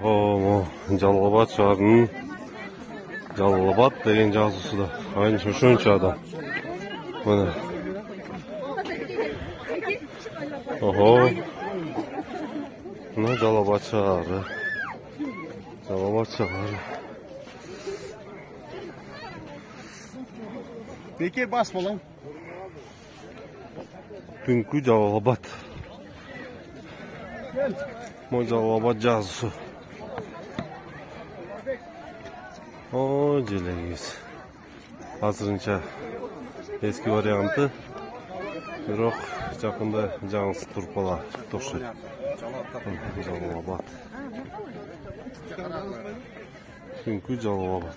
Oho, Жалал-Абад шаарынын Жалал-Абад деген жазуусу да. Айын ошончо адам. Мына. Охо. Мына Жалал-Абад шаары. Жалал-Абад шаары. Peki bas bakalım. Түнкү Жалал-Абад. Мой Жалал-Абад жазуусу. О, желеңиз. Азырынча эски варианты. Бирок жакында жаңысы туруп калат окшойт. Жалал-Абад. Түнкү Жалал-Абад.